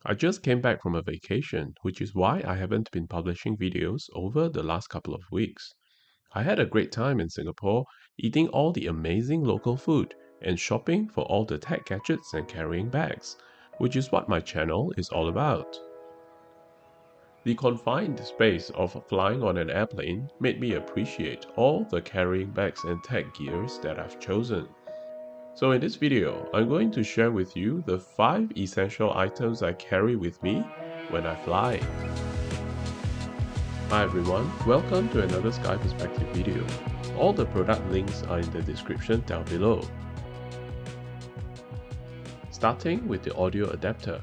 I just came back from a vacation, which is why I haven't been publishing videos over the last couple of weeks. I had a great time in Singapore, eating all the amazing local food and shopping for all the tech gadgets and carrying bags, which is what my channel is all about. The confined space of flying on an airplane made me appreciate all the carrying bags and tech gears that I've chosen. So in this video, I'm going to share with you the 5 essential items I carry with me when I fly. Hi everyone, welcome to another Sky Perspective video. All the product links are in the description down below. Starting with the audio adapter.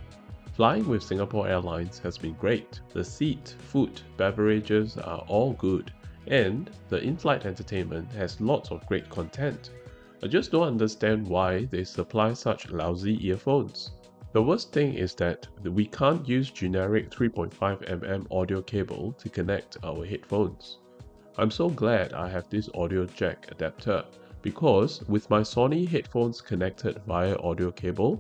Flying with Singapore Airlines has been great. The seat, food, beverages are all good, and the in-flight entertainment has lots of great content. I just don't understand why they supply such lousy earphones. The worst thing is that we can't use generic 3.5mm audio cable to connect our headphones. I'm so glad I have this audio jack adapter, because with my Sony headphones connected via audio cable,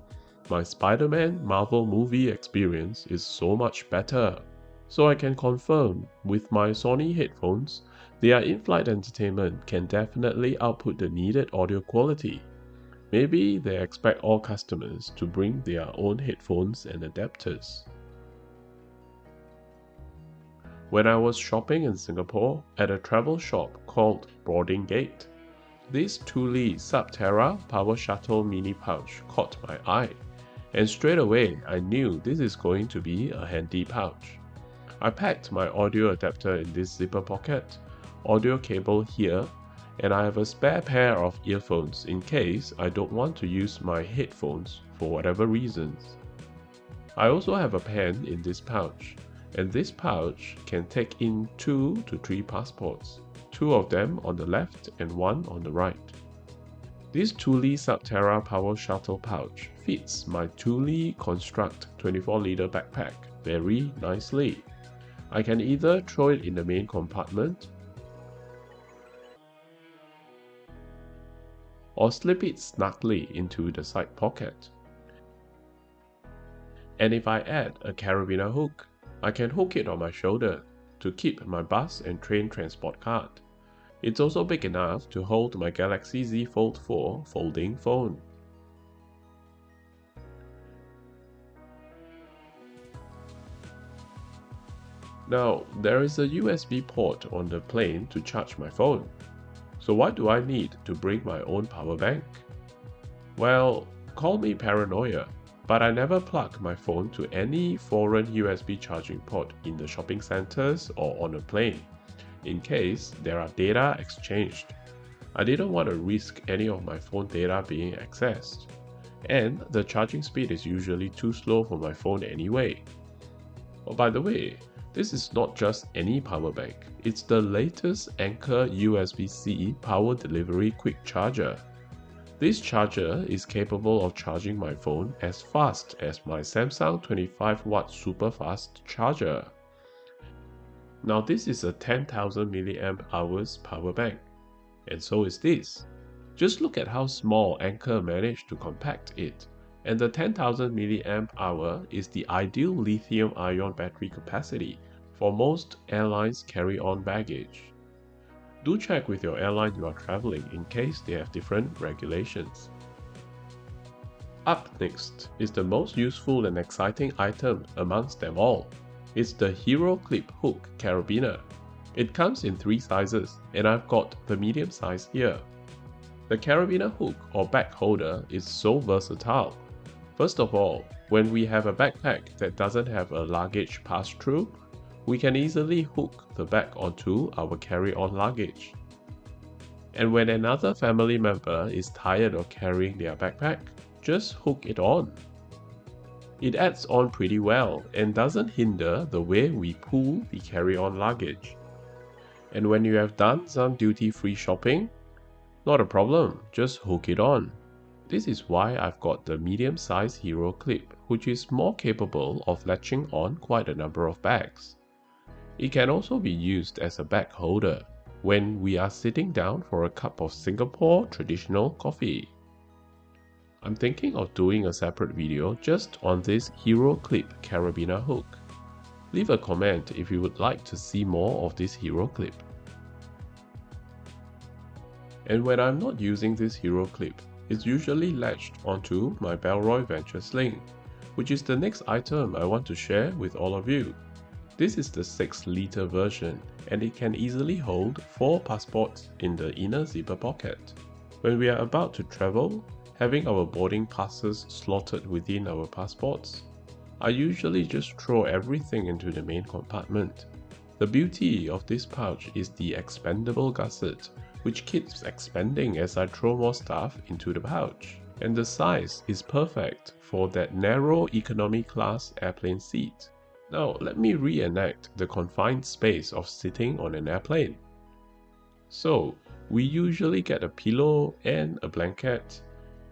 my Spiderman Marvel movie experience is so much better. So I can confirm, with my Sony headphones, their in-flight entertainment can definitely output the needed audio quality. Maybe they expect all customers to bring their own headphones and adapters. When I was shopping in Singapore at a travel shop called Boarding Gate, this Thule Subterra PowerShuttle mini pouch caught my eye. And straight away, I knew this is going to be a handy pouch. I packed my audio adapter in this zipper pocket, audio cable here, and I have a spare pair of earphones in case I don't want to use my headphones for whatever reasons. I also have a pen in this pouch, and this pouch can take in 2 to 3 passports, 2 of them on the left and 1 on the right. This Thule Subterra PowerShuttle pouch fits my Thule Construct 24-liter backpack very nicely. I can either throw it in the main compartment or slip it snugly into the side pocket. And if I add a carabiner hook, I can hook it on my shoulder to keep my bus and train transport card. It's also big enough to hold my Galaxy Z Fold 4 folding phone. Now, there is a USB port on the plane to charge my phone. So why do I need to bring my own power bank? Well, call me paranoia, but I never plug my phone to any foreign USB charging port in the shopping centers or on a plane, in case there are data exchanged. I didn't want to risk any of my phone data being accessed, and the charging speed is usually too slow for my phone anyway. Oh, by the way, this is not just any power bank, it's the latest Anker USB-C power delivery quick charger. This charger is capable of charging my phone as fast as my Samsung 25-watt super fast charger. Now this is a 10,000 mAh power bank, and so is this. Just look at how small Anker managed to compact it, and the 10,000 mAh is the ideal lithium-ion battery capacity for most airlines' carry-on baggage. Do check with your airline you are traveling in case they have different regulations. Up next is the most useful and exciting item amongst them all. It's the Heroclip Carabiner. It comes in 3 sizes, and I've got the medium size here. The carabiner hook or bag holder is so versatile. First of all, when we have a backpack that doesn't have a luggage pass-through, we can easily hook the bag onto our carry-on luggage. And when another family member is tired of carrying their backpack, just hook it on. It adds on pretty well and doesn't hinder the way we pull the carry-on luggage. And when you have done some duty-free shopping, not a problem, just hook it on. This is why I've got the medium-sized Heroclip, which is more capable of latching on quite a number of bags. It can also be used as a bag holder when we are sitting down for a cup of Singapore traditional coffee. I'm thinking of doing a separate video just on this Heroclip Carabiner hook. Leave a comment if you would like to see more of this Heroclip. And when I'm not using this Heroclip, it's usually latched onto my Bellroy Sling, which is the next item I want to share with all of you. This is the 6-liter version, and it can easily hold 4 passports in the inner zipper pocket. When we are about to travel, having our boarding passes slotted within our passports, I usually just throw everything into the main compartment. The beauty of this pouch is the expandable gusset, which keeps expanding as I throw more stuff into the pouch. And the size is perfect for that narrow economy class airplane seat. Now let me reenact the confined space of sitting on an airplane. So we usually get a pillow and a blanket,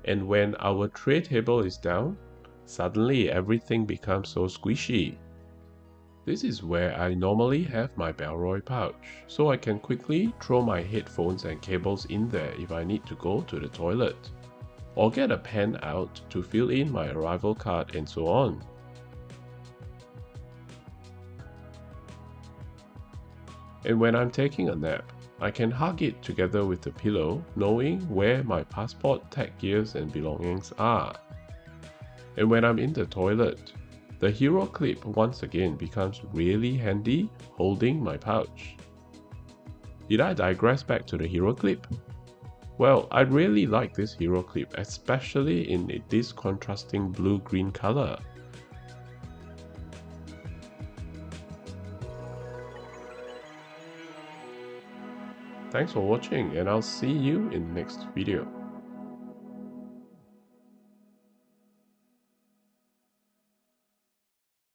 and when our tray table is down, suddenly everything becomes so squishy. This is where I normally have my Bellroy pouch, so I can quickly throw my headphones and cables in there if I need to go to the toilet, or get a pen out to fill in my arrival card and so on. And when I'm taking a nap, I can hug it together with the pillow, knowing where my passport, tag gears and belongings are. And when I'm in the toilet, the Heroclip once again becomes really handy holding my pouch. Did I digress back to the Heroclip? Well, I really like this Heroclip, especially in this contrasting blue-green color. Thanks for watching, and I'll see you in the next video.